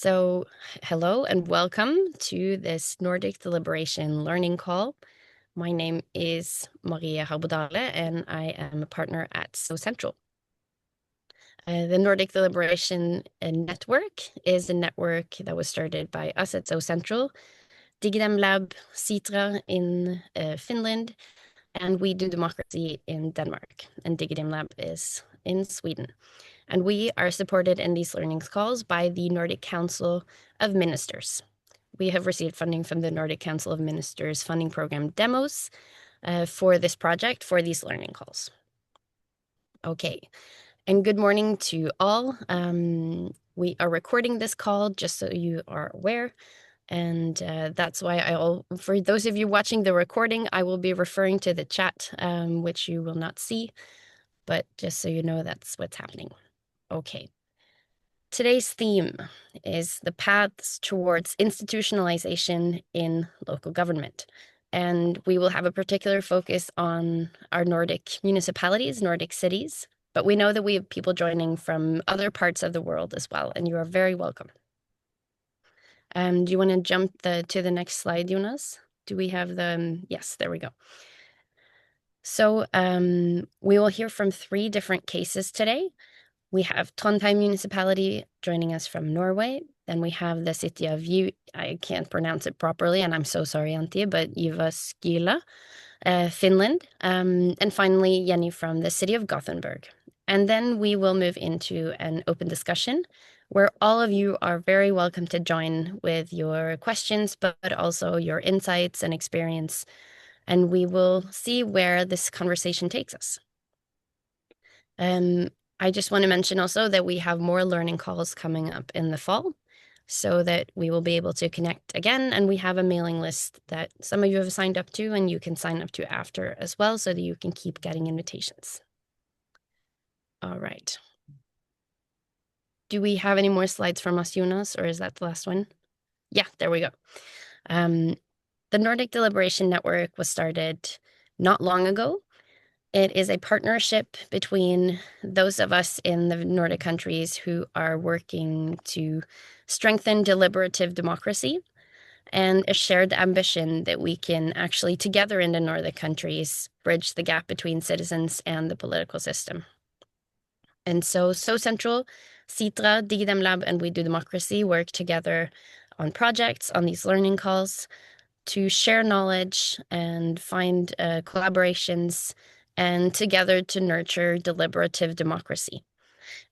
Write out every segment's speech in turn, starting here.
So hello and welcome to this Nordic Deliberation Learning Call. My name is Maria Harbodale and I am a partner at SoCentral. The Nordic Deliberation Network is a network that was started by us at SoCentral, Digidem Lab, Sitra in Finland, and We Do Democracy in Denmark, and Digidem Lab is in Sweden. And we are supported in these learning calls by the Nordic Council of Ministers. We have received funding from the Nordic Council of Ministers funding program demos for this project, for these learning calls. Okay, and good morning to all. We are recording this call just so you are aware. And that's why for those of you watching the recording, I will be referring to the chat, which you will not see, but just so you know, that's what's happening. Okay. Today's theme is the paths towards institutionalization in local government. And we will have a particular focus on our Nordic municipalities, Nordic cities, but we know that we have people joining from other parts of the world as well, and you are very welcome. Do you want to jump to the next slide, Jonas? Do we have the, yes, there we go. So we will hear from 3 different cases today. We have Trondheim Municipality joining us from Norway. Then we have the city of I can't pronounce it properly, and I'm so sorry, Antti, but Jyväskäla, Finland. And finally, Jenny from the city of Gothenburg. And then we will move into an open discussion where all of you are very welcome to join with your questions, but also your insights and experience. And we will see where this conversation takes us. I just want to mention also that we have more learning calls coming up in the fall so that we will be able to connect again. And we have a mailing list that some of you have signed up to and you can sign up to after as well so that you can keep getting invitations. All right. Do we have any more slides from us, Jonas, or is that the last one? Yeah, there we go. The Nordic Deliberation Network was started not long ago. It is a partnership between those of us in the Nordic countries who are working to strengthen deliberative democracy and a shared ambition that we can actually together in the Nordic countries bridge the gap between citizens and the political system. And so SoCentral, Sitra, Digidem Lab, and We Do Democracy work together on projects, on these learning calls to share knowledge and find collaborations and together to nurture deliberative democracy.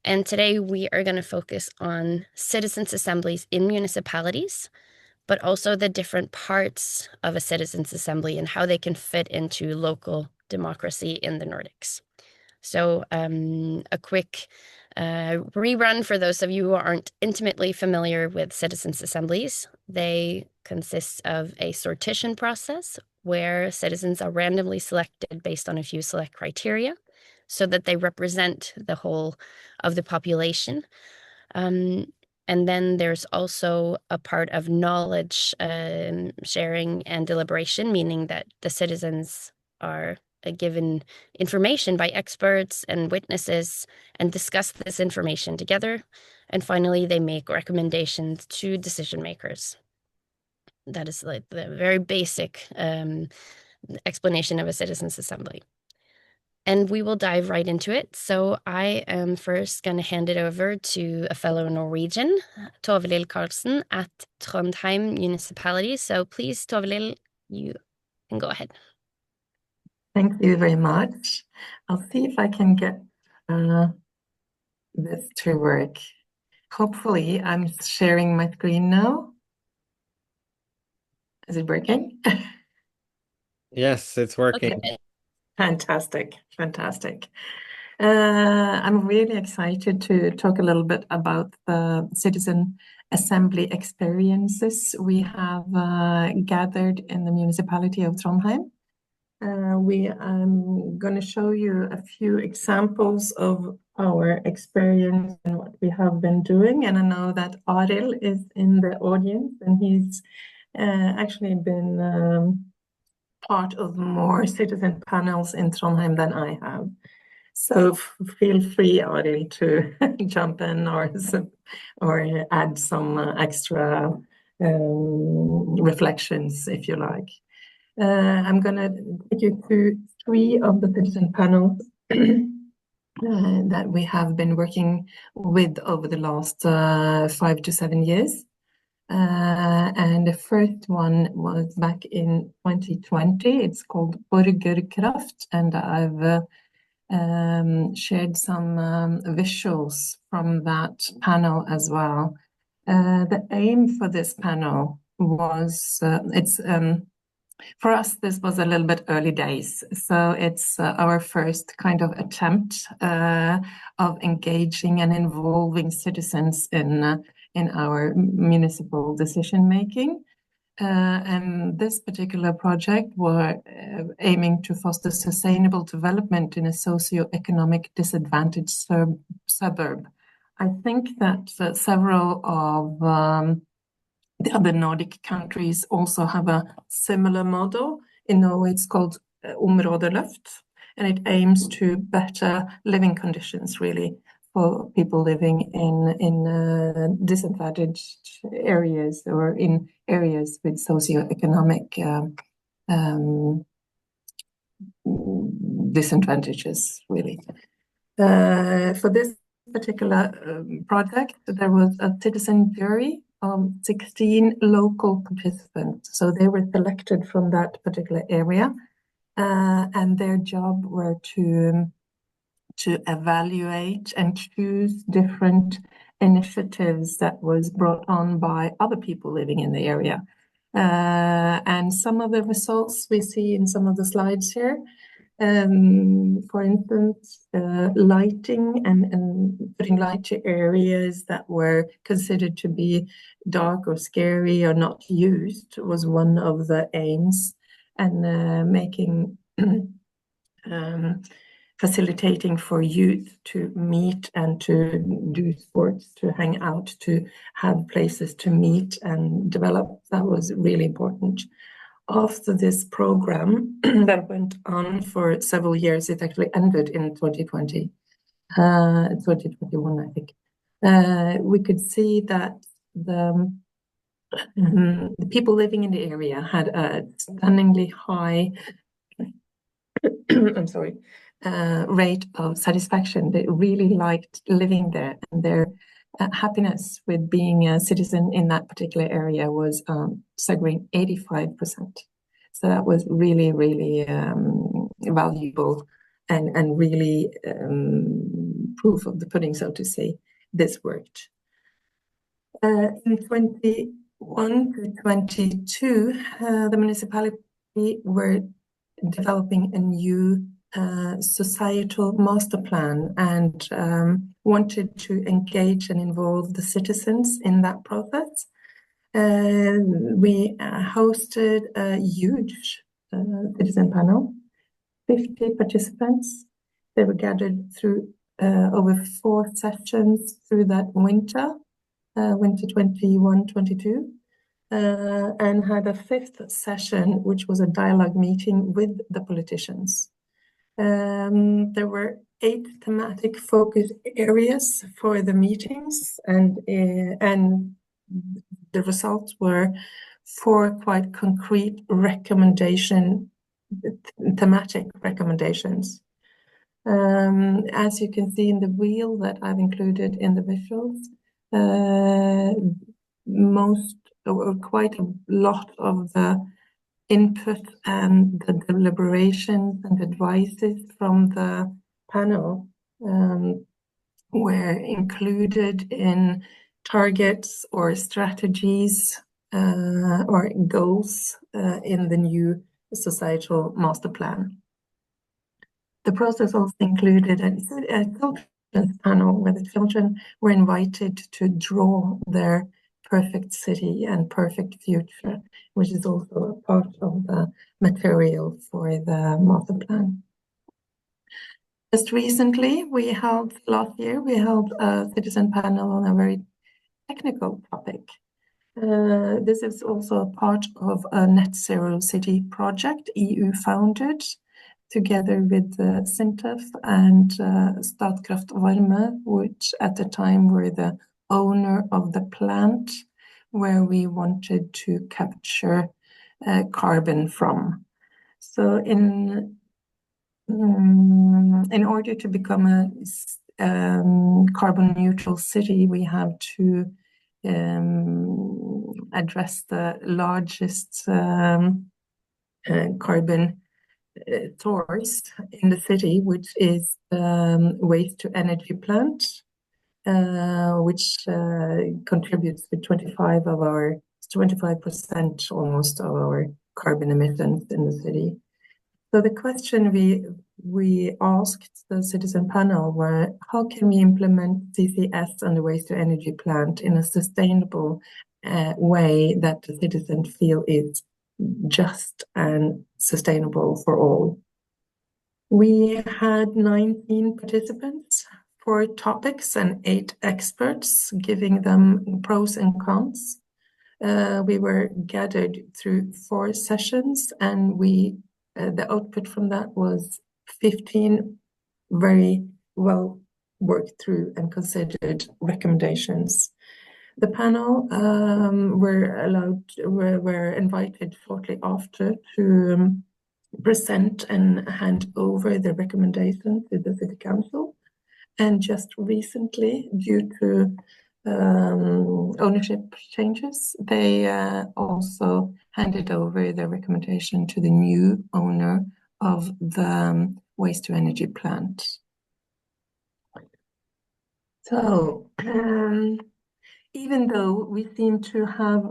And today we are going to focus on citizens' assemblies in municipalities, but also the different parts of a citizens' assembly and how they can fit into local democracy in the Nordics. So a quick rerun for those of you who aren't intimately familiar with citizens' assemblies. They consist of a sortition process where citizens are randomly selected based on a few select criteria so that they represent the whole of the population. And then there's also a part of knowledge sharing and deliberation, meaning that the citizens are given information by experts and witnesses and discuss this information together. And finally, they make recommendations to decision makers. That is like the very basic explanation of a citizens' assembly. And we will dive right into it. So I am first going to hand it over to a fellow Norwegian, Tove Karlsen at Trondheim Municipality. So please, Tove, you can go ahead. Thank you very much. I'll see if I can get this to work. Hopefully, I'm sharing my screen now. Is it working? Yes, it's working. Okay. Fantastic. I'm really excited to talk a little bit about the citizen assembly experiences we have gathered in the municipality of Trondheim. I'm going to show you a few examples of our experience and what we have been doing. And I know that Arild is in the audience, and he's actually been part of more citizen panels in Trondheim than I have. So feel free, Ari, to jump in or add some extra reflections if you like. I'm going to take you through 3 of the citizen panels that we have been working with over the last 5 to 7 years. And the first one was back in 2020. It's called Borgerkraft, and I've shared some visuals from that panel as well. The aim for this panel was, for us, this was a little bit early days. So it's our first kind of attempt of engaging and involving citizens in our municipal decision making. And this particular project were aiming to foster sustainable development in a socio-economic disadvantaged suburb. I think that several of the other Nordic countries also have a similar model. In Norway, it's called Områdeløft, and it aims to better living conditions, really, for people living in disadvantaged areas or in areas with socioeconomic disadvantages, really. For this particular project, there was a citizen jury of 16 local participants. So they were selected from that particular area, and their job were to evaluate and choose different initiatives that was brought on by other people living in the area. And some of the results we see in some of the slides here. For instance, lighting and putting light to areas that were considered to be dark or scary or not used was one of the aims, and making facilitating for youth to meet and to do sports, to hang out, to have places to meet and develop. That was really important. After this program that went on for several years, it actually ended in 2020, 2021, I think. We could see that the people living in the area had a stunningly high I'm sorry, rate of satisfaction. They really liked living there, and their happiness with being a citizen in that particular area was staggering 85%. So that was really, really valuable and really proof of the pudding, so to say. This worked. In 21 to 22, the municipality were developing a new societal master plan and wanted to engage and involve the citizens in that process. We hosted a huge citizen panel, 50 participants. They were gathered through over 4 sessions through that winter 21-22. And had a 5th session, which was a dialogue meeting with the politicians. There were 8 thematic focus areas for the meetings, and the results were 4 quite concrete thematic recommendations. As you can see in the wheel that I've included in the visuals, quite a lot of the input and the deliberations and advices from the panel were included in targets or strategies or goals in the new societal master plan. The process also included a children's panel where the children were invited to draw their perfect city and perfect future, which is also a part of the material for the master plan. Just recently, last year, we held a citizen panel on a very technical topic. This is also a part of a net zero city project, EU founded, together with Sintef and Statkraft Varme, which at the time were the owner of the plant where we wanted to capture carbon from. So in order to become a carbon neutral city, we have to address the largest carbon source in the city, which is waste to energy plant, which contributes to 25% almost of our carbon emissions in the city. So the question we asked the citizen panel were, how can we implement CCS and the waste to energy plant in a sustainable way that the citizens feel is just and sustainable for all? We had 19 participants, 4 topics and 8 experts, giving them pros and cons. We were gathered through 4 sessions, and the output from that was 15 very well worked through and considered recommendations. The panel were invited shortly after to present and hand over the recommendations to the City Council. And just recently, due to ownership changes, they also handed over the recommendation to the new owner of the waste to energy plant. So even though we seem to have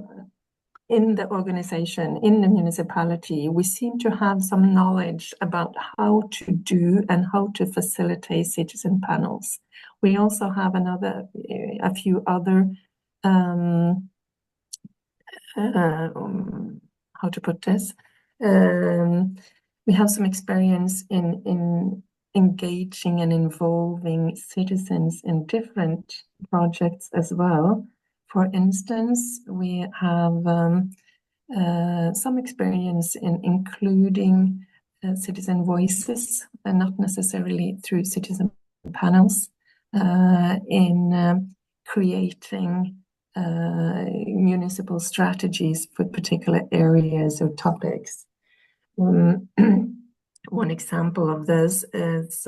in the organization, in the municipality, we seem to have some knowledge about how to do and how to facilitate citizen panels. We also have a few other, how to put this? We have some experience in engaging and involving citizens in different projects as well. For instance, we have some experience in including citizen voices, and not necessarily through citizen panels, in creating municipal strategies for particular areas or topics. One example of this is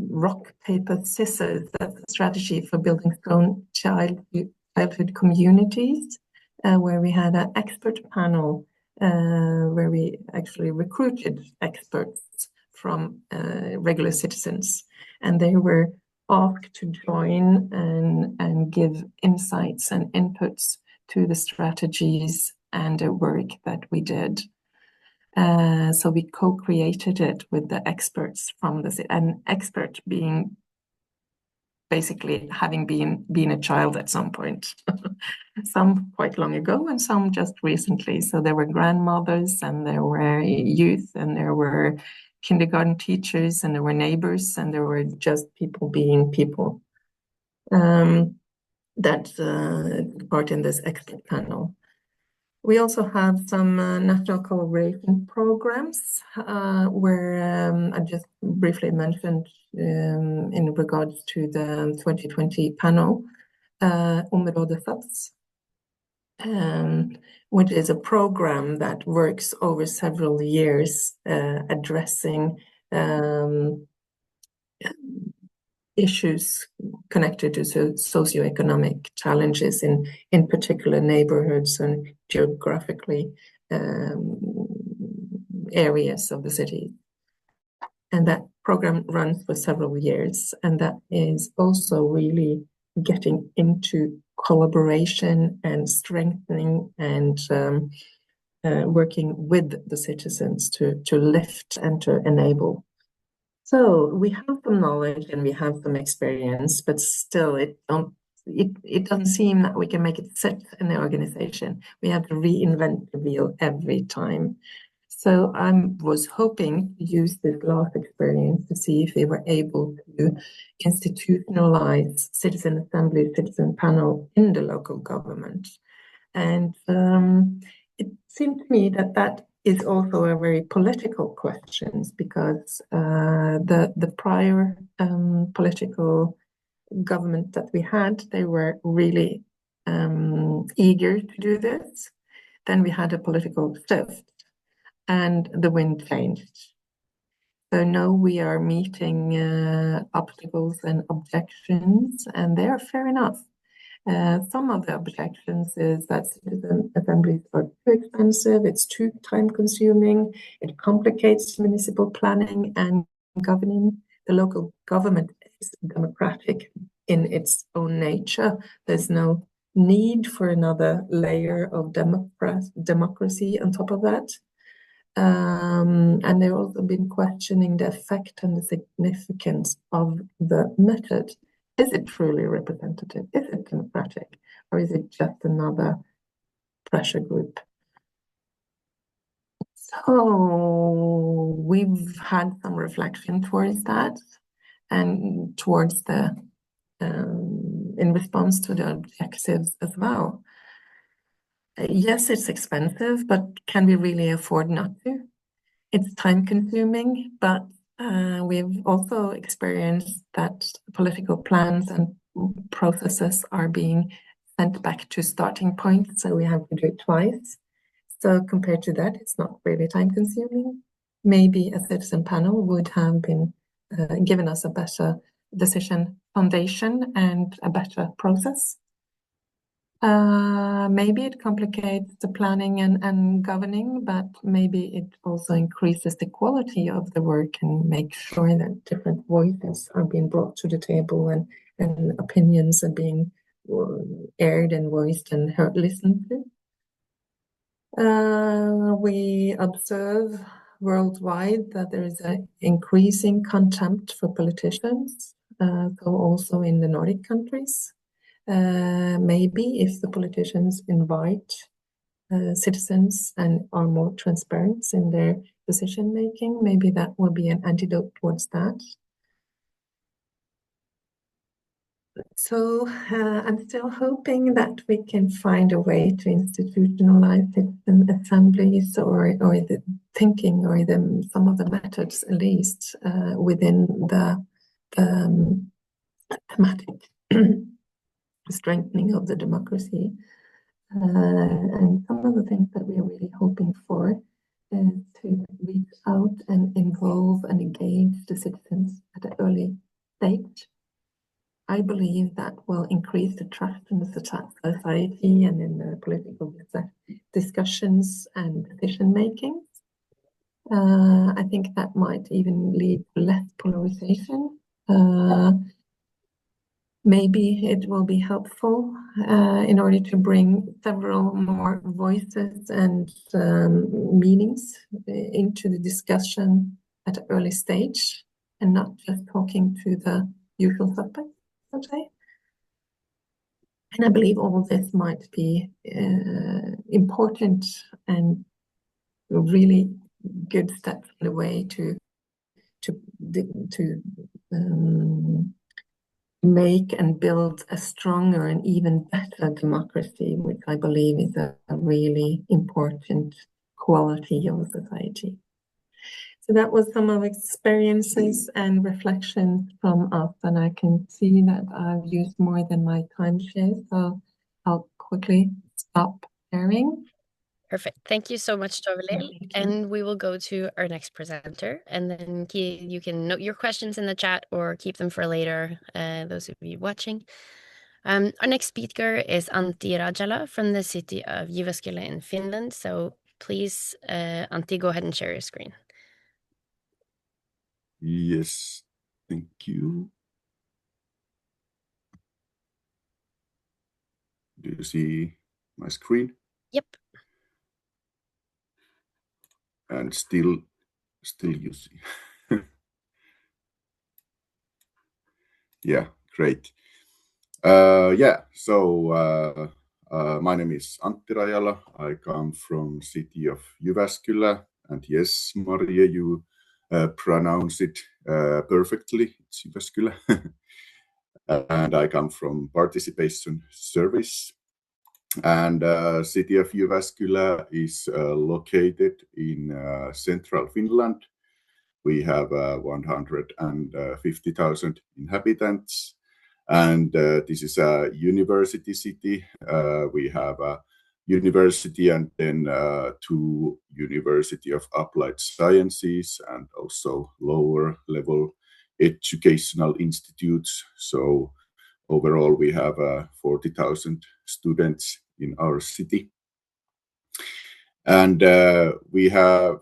rock, paper, scissors. That's a strategy for building strong childhood communities, where we had an expert panel where we actually recruited experts from regular citizens, and they were asked to join and give insights and inputs to the strategies and the work that we did. So we co-created it with the experts from an expert being basically having been a child at some point, some quite long ago and some just recently. So there were grandmothers and there were youth and there were kindergarten teachers and there were neighbors and there were just people being people. That part in this expert panel. We also have some national collaboration programs where I just briefly mentioned in regards to the 2020 panel, Områdesats, which is a program that works over several years addressing issues connected to socioeconomic challenges in particular neighborhoods and geographically areas of the city. And that program runs for several years, and that is also really getting into collaboration and strengthening and working with the citizens to lift and to enable. So we have some knowledge and we have some experience, but still it doesn't seem that we can make it sit in the organization. We have to reinvent the wheel every time. So I was hoping to use this last experience to see if we were able to institutionalize citizen assembly, citizen panel in the local government. And it seemed to me that is also a very political question, because the prior political government that we had, they were really eager to do this. Then we had a political shift and the wind changed. So now we are meeting obstacles and objections, and they are fair enough. Some of the objections is that citizen assemblies are too expensive, it's too time-consuming, it complicates municipal planning and governing. The local government is democratic in its own nature. There's no need for another layer of democracy on top of that. And they've also been questioning the effect and the significance of the method. Is it truly representative? Is it democratic? Or is it just another pressure group? So we've had some reflection towards that, and towards the in response to the objectives as well. Yes, it's expensive, but can we really afford not to? It's time consuming, but we've also experienced that political plans and processes are being sent back to starting point, so we have to do it twice. So compared to that, it's not really time consuming. Maybe a citizen panel would have been given us a better decision foundation and a better process. Maybe it complicates the planning and governing, but maybe it also increases the quality of the work and makes sure that different voices are being brought to the table, and opinions are being aired and voiced and listened to. We observe worldwide that there is an increasing contempt for politicians, so also in the Nordic countries. Maybe if the politicians invite citizens and are more transparent in their decision making, maybe that will be an antidote towards that. So I'm still hoping that we can find a way to institutionalize citizen assemblies, or the thinking, or some of the methods at least within the thematic strengthening of the democracy. And some of the things that we are really hoping for is to reach out and involve and engage the citizens at an early stage. I believe that will increase the trust in the society and in the political discussions and decision making. I think that might even lead to less polarization. Maybe it will be helpful in order to bring several more voices and meanings into the discussion at an early stage, and not just talking to the usual suspects, I'd say. And I believe all this might be important and really good steps in the way to make and build a stronger and even better democracy, which I believe is a really important quality of society. So that was some of experiences and reflections from us, and I can see that I've used more than my time share, so I'll quickly stop sharing. Perfect. Thank you so much, Tove. And we will go to our next presenter, and then you can note your questions in the chat or keep them for later, those of you watching. Our next speaker is Antti Rajala from the city of Jyväskäla in Finland. So please, Antti, go ahead and share your screen. Yes, thank you. Do you see my screen? Yep. And still you see. Yeah, great. So my name is Antti Rajala. I come from city of Jyväskäla, and yes, Maria, you pronounce it perfectly. It's Jyväskäla. And I come from participation service. And city of Jyväskylä is located in central Finland. We have 150,000 inhabitants, and this is a university city. We have a university and then 2 University of Applied Sciences and also lower level educational institutes. So overall, we have 40,000 students in our city. And we have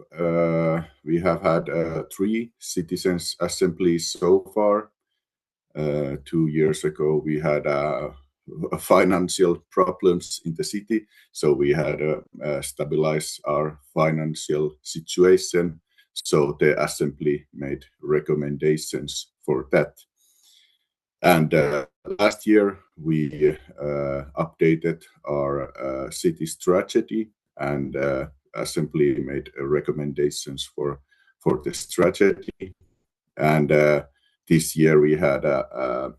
had 3 citizens assemblies so far. 2 years ago, we had financial problems in the city, so we had to stabilize our financial situation. So the assembly made recommendations for that. And last year, we updated our city strategy, and assembly made recommendations for the strategy. And this year we had a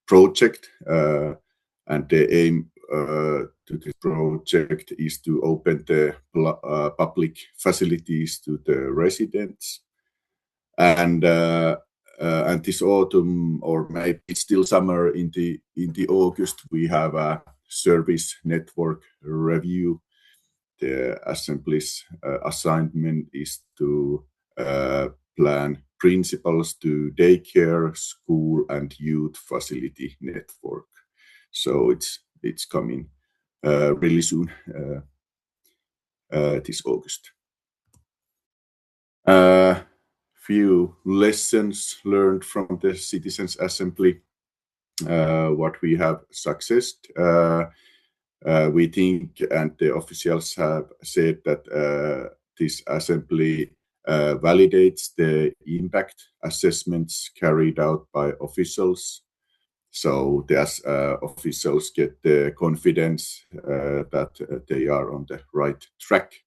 project, and the aim to this project is to open the public facilities to the residents. And this autumn, or maybe still summer, in the August, we have a service network review. The assembly's assignment is to plan principles to daycare, school, and youth facility network. So it's coming really soon, this August. Few lessons learned from the Citizens Assembly. What we have successed. We think, and the officials have said, that this assembly validates the impact assessments carried out by officials. So the officials get the confidence that they are on the right track.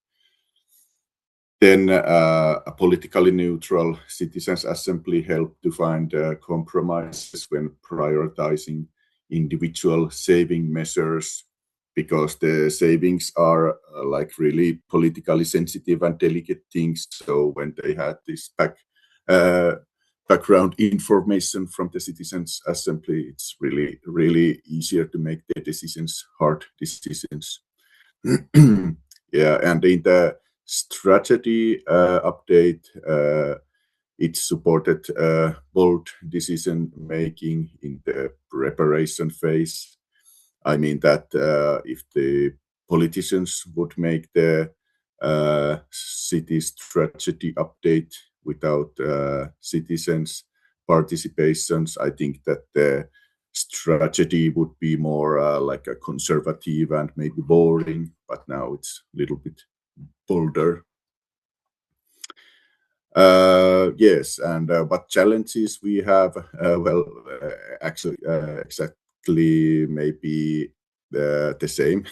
Then a politically neutral citizens' assembly helped to find compromises when prioritizing individual saving measures, because the savings are like really politically sensitive and delicate things. So when they had this background information from the citizens' assembly, it's really, really easier to make the decisions, hard decisions. Yeah, and in the strategy update, it supported bold decision making in the preparation phase. I mean that if the politicians would make the city strategy update without citizens' participations, I think that the strategy would be more like a conservative and maybe boring, but now it's a little bit bolder. Yes, and what challenges we have? Actually, exactly maybe the same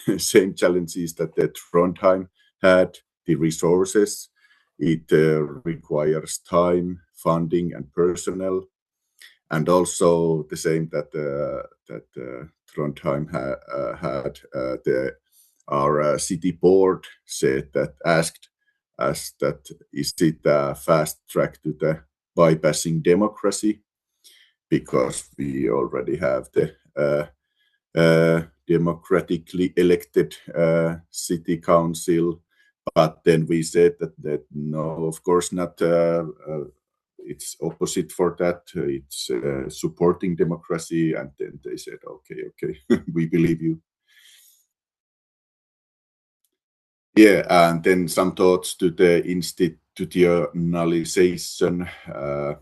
challenges that the Trondheim had. The resources, it requires time, funding, and personnel, and also the same that Trondheim had. Our city board said that, asked us that is it a fast track to the bypassing democracy, because we already have the democratically elected city council. But then we said that no, of course not. It's opposite for that. It's supporting democracy. And then they said, okay, we believe you. Yeah, and then some thoughts to the institutionalization.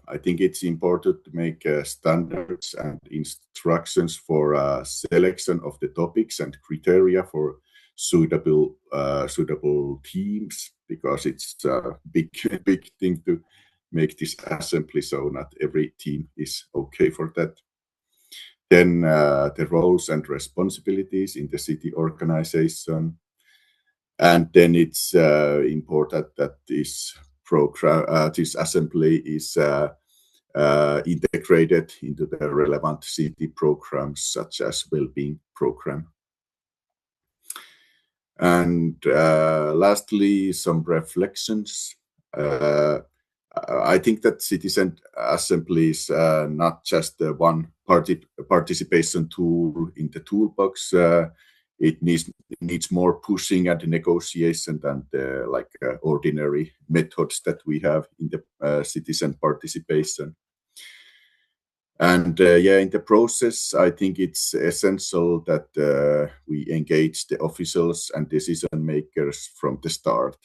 I think it's important to make standards and instructions for selection of the topics and criteria for suitable teams, because it's a big thing to make this assembly, so not every team is okay for that. Then the roles and responsibilities in the city organization. And then it's important that this assembly is integrated into the relevant city programs such as well-being program. And lastly, some reflections. I think that citizen assembly is not just one participation tool in the toolbox. It needs more pushing and negotiation than the ordinary methods that we have in the citizen participation. And in the process, I think it's essential that we engage the officials and decision makers from the start.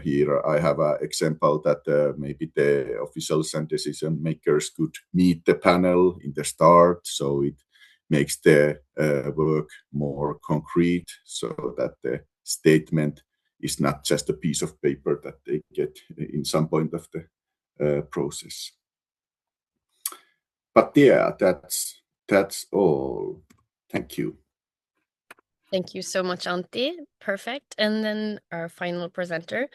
Here I have an example that maybe the officials and decision makers could meet the panel in the start, so it makes the work more concrete, so that the statement is not just a piece of paper that they get in some point of the process. But yeah, that's all. Thank you. Thank you so much, Antti. Perfect. And then our final presenter,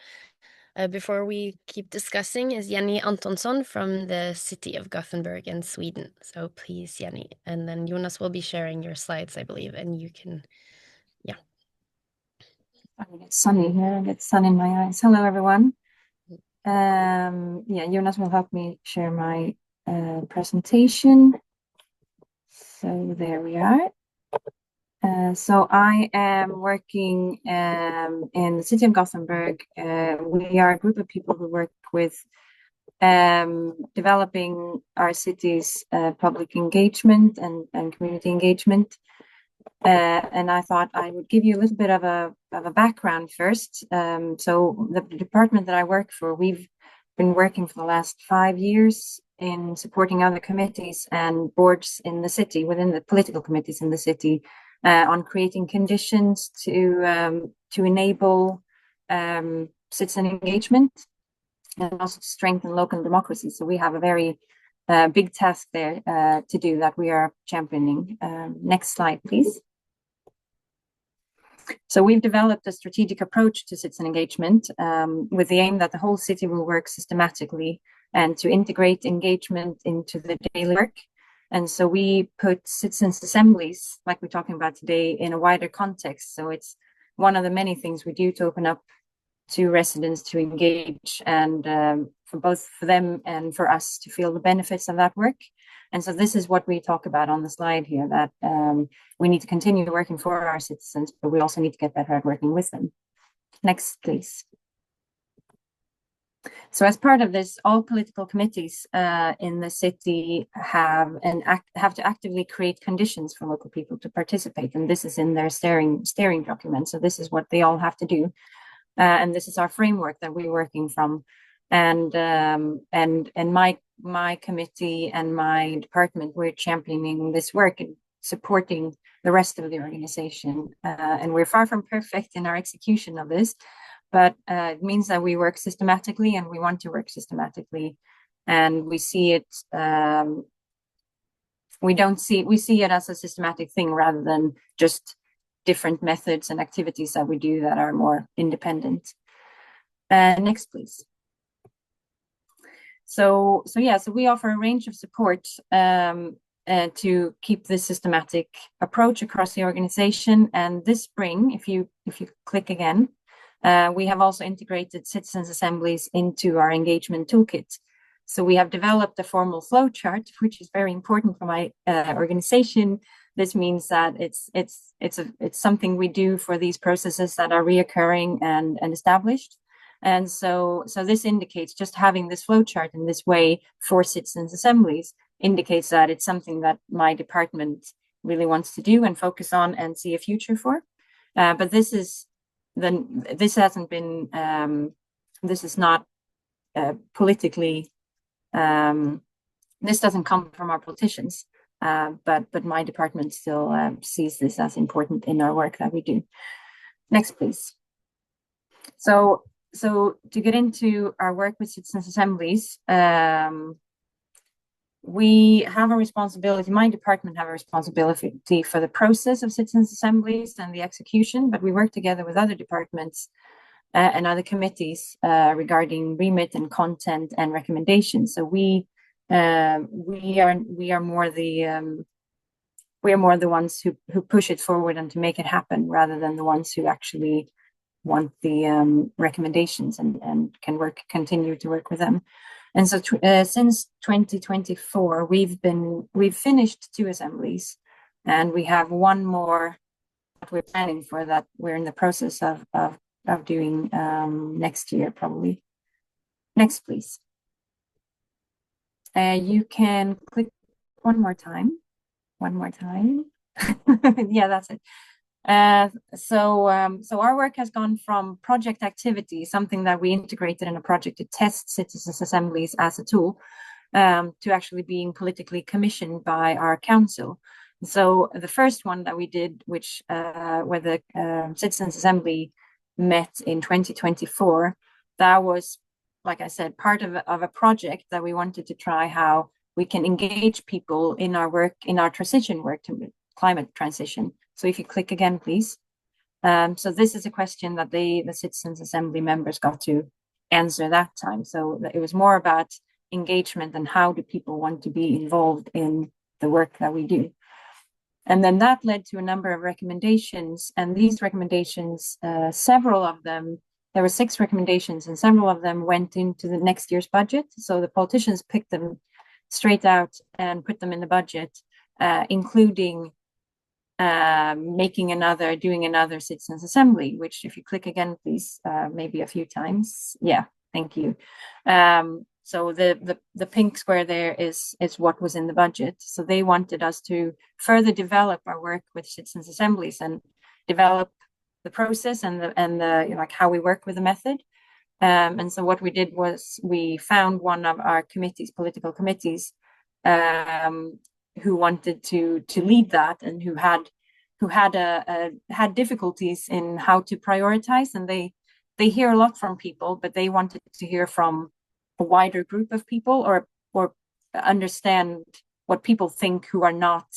before we keep discussing, is Jenny Antonsson from the city of Gothenburg in Sweden. So please, Jenny. And then Jonas will be sharing your slides, I believe, and you can, yeah. It's sunny here and it's sun in my eyes. Hello, everyone. Jonas will help me share my presentation. So there we are. So I am working in the city of Gothenburg. We are a group of people who work with developing our city's public engagement and community engagement. And I thought I would give you a little bit of a background first. So the department that I work for, we've been working for the last 5 years in supporting other committees and boards in the city, within the political committees in the city, on creating conditions to enable citizen engagement and also to strengthen local democracy. So we have a very big task there to do that we are championing. Next slide, please. So we've developed a strategic approach to citizen engagement with the aim that the whole city will work systematically and to integrate engagement into the daily work. And so we put citizens' assemblies, like we're talking about today, in a wider context. So it's one of the many things we do to open up to residents to engage, and for both for them and for us to feel the benefits of that work. And so this is what we talk about on the slide here, that we need to continue working for our citizens, but we also need to get better at working with them. Next, please. So as part of this, all political committees in the city have to actively create conditions for local people to participate. And this is in their steering document. So this is what they all have to do. And this is our framework that we're working from. And my committee and my department, we're championing this work and supporting the rest of the organization. And we're far from perfect in our execution of this, but it means that we work systematically, and we want to work systematically. And we see it, we see it as a systematic thing rather than just different methods and activities that we do that are more independent. Next, please. So we offer a range of support to keep this systematic approach across the organization. And this spring, if you click again, we have also integrated citizens' assemblies into our engagement toolkit. So we have developed a formal flow chart, which is very important for my organization. This means that it's something we do for these processes that are reoccurring and established. And so this indicates, just having this flow chart in this way for citizens' assemblies indicates that it's something that my department really wants to do and focus on and see a future for. But this is not politically, this doesn't come from our politicians, but my department still sees this as important in our work that we do. Next, please. So to get into our work with citizens' assemblies, we have a responsibility, my department have a responsibility for the process of citizens' assemblies and the execution, but we work together with other departments and other committees regarding remit and content and recommendations. So we are more the ones who push it forward and to make it happen, rather than the ones who actually want the recommendations and can continue to work with them. And so since 2024, we've finished 2 assemblies, and we have one more that we're planning for, that we're in the process of doing next year, probably. Next, please. You can click one more time. Yeah, that's it. So our work has gone from project activity, something that we integrated in a project to test citizens' assemblies as a tool, to actually being politically commissioned by our council. So the first one that we did, which where the Citizens Assembly met in 2024, that was, like I said, part of a project that we wanted to try how we can engage people in our work, in our transition work to climate transition. So if you click again, please. So this is a question that the Citizens Assembly members got to answer that time. So it was more about engagement and how do people want to be involved in the work that we do. And then that led to a number of recommendations, and these recommendations, several of them, there were 6 recommendations, and several of them went into the next year's budget. So the politicians picked them straight out and put them in the budget, including doing another Citizens Assembly, which if you click again, please, maybe a few times. Yeah, thank you. So the pink square there is what was in the budget. So they wanted us to further develop our work with citizens assemblies and develop the process and the like how we work with the method. And so what we did was we found one of our committees, political committees, who wanted to lead that, and who had difficulties in how to prioritize, and they hear a lot from people, but they wanted to hear from a wider group of people, or understand what people think who are not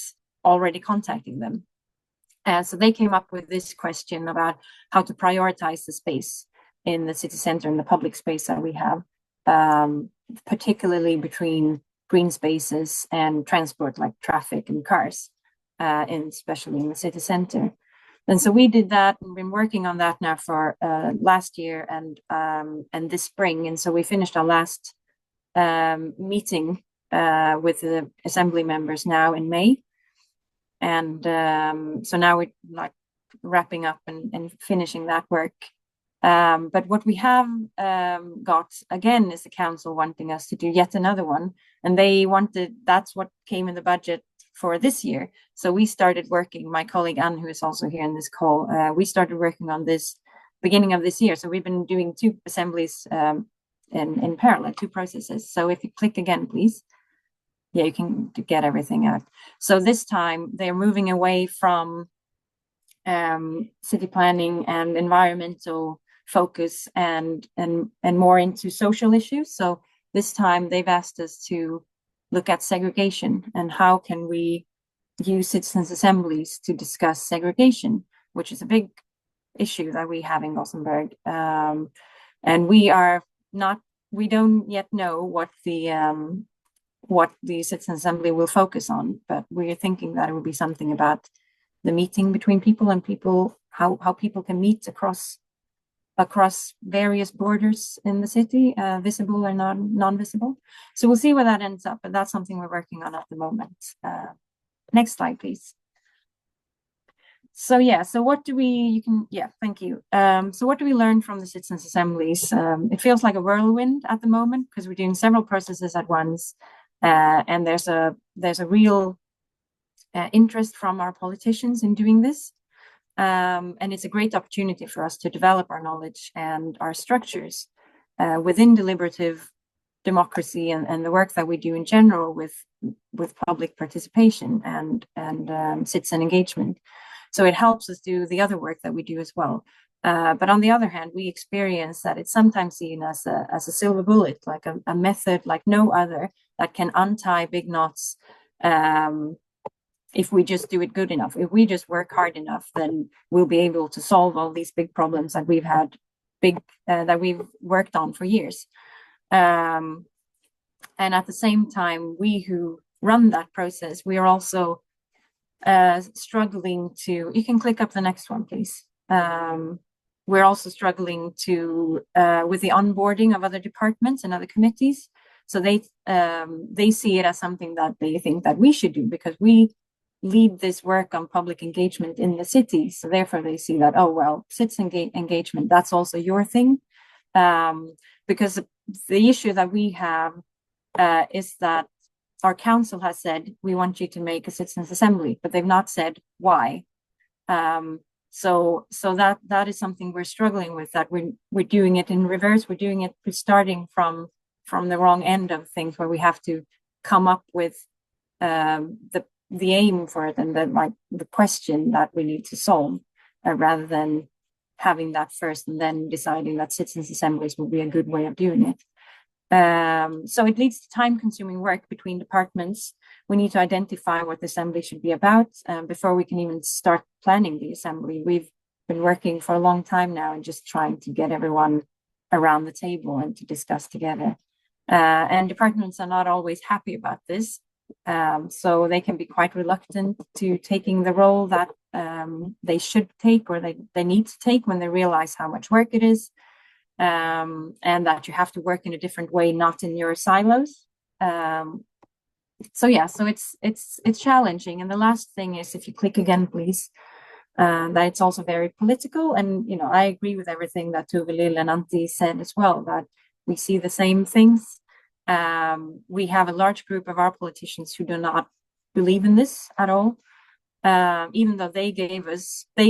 already contacting them. And so they came up with this question about how to prioritize the space in the city center and the public space that we have, particularly between green spaces and transport like traffic and cars, and especially in the city center. And so we did that, and been working on that now for last year and this spring. And so we finished our last meeting with the assembly members now in May. And so now we're like wrapping up and finishing that work. But what we have got again is the council wanting us to do yet another one, and that's what came in the budget for this year. So we started working, my colleague Anne, who is also here in this call, we started working on this beginning of this year. So we've been doing 2 assemblies in parallel, 2 processes. So if you click again, please. Yeah, you can get everything out. So this time they're moving away from city planning and environmental focus and more into social issues. So this time they've asked us to look at segregation and how can we use citizens assemblies to discuss segregation, which is a big issue that we have in Gothenburg. And we don't yet know what the citizen assembly will focus on, but we're thinking that it will be something about the meeting between people and people, how people can meet across various borders in the city, visible or non-visible. So we'll see where that ends up, but that's something we're working on at the moment. Next slide, please. So yeah, so what do we, thank you. So what do we learn from the citizens assemblies? It feels like a whirlwind at the moment because we're doing several processes at once, and there's a real interest from our politicians in doing this. And it's a great opportunity for us to develop our knowledge and our structures within deliberative democracy and the work that we do in general with public participation and citizen engagement. So it helps us do the other work that we do as well. But on the other hand, we experience that it's sometimes seen as a silver bullet, like a method like no other that can untie big knots. If we just do it good enough, if we just work hard enough, then we'll be able to solve all these big problems that we've had that we've worked on for years. And at the same time, we who run that process, we are also struggling to, you can click up the next one, please. We're also struggling to with the onboarding of other departments and other committees. So they see it as something that they think that we should do, because we lead this work on public engagement in the city. So therefore they see that, oh, well, citizen engagement, that's also your thing. Because the issue that we have is that our council has said, we want you to make a citizens assembly, but they've not said why. So that is something we're struggling with, that we're doing it in reverse. We're starting from the wrong end of things, where we have to come up with the aim for it and then like the question that we need to solve, rather than having that first and then deciding that citizens assemblies will be a good way of doing it. So it leads to time-consuming work between departments. We need to identify what the assembly should be about before we can even start planning the assembly. We've been working for a long time now and just trying to get everyone around the table and to discuss together. And departments are not always happy about this. So they can be quite reluctant to taking the role that they should take, or they need to take, when they realize how much work it is. And that you have to work in a different way, not in your silos. So it's challenging. And the last thing is, if you click again, please, that it's also very political. And, you know, I agree with everything that Tove, Lill, and Antti said as well, that we see the same things. We have a large group of our politicians who do not believe in this at all, even though they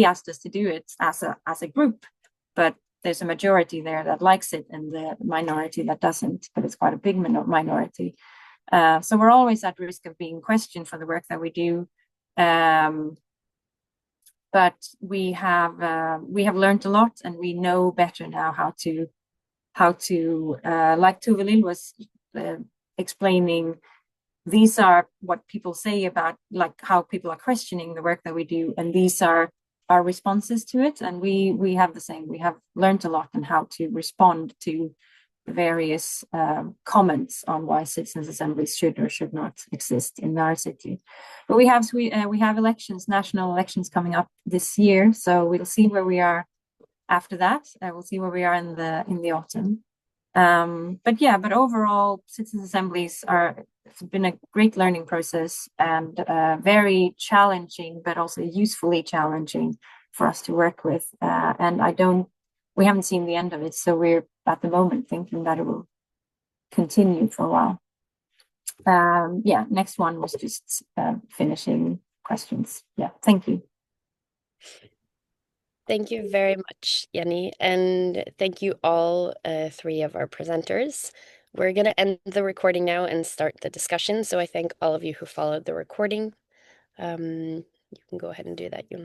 asked us to do it as a group, but there's a majority there that likes it and the minority that doesn't, but it's quite a big minority. So we're always at risk of being questioned for the work that we do. But we have learned a lot, and we know better now how to like Tove Lill was explaining, these are what people say about like how people are questioning the work that we do, and these are our responses to it. And we have the same. We have learned a lot on how to respond to various comments on why citizens assemblies should or should not exist in our city. But we have elections, national elections coming up this year, so we'll see where we are after that. We'll see where we are in the autumn. But overall, citizens assemblies it's been a great learning process, and very challenging, but also usefully challenging for us to work with. And we haven't seen the end of it, so we're at the moment thinking that it will continue for a while. Next one was just finishing questions. Yeah, thank you. Thank you very much, Jenny, and thank you all three of our presenters. We're going to end the recording now and start the discussion. So I thank all of you who followed the recording. You can go ahead and do that, Jonas.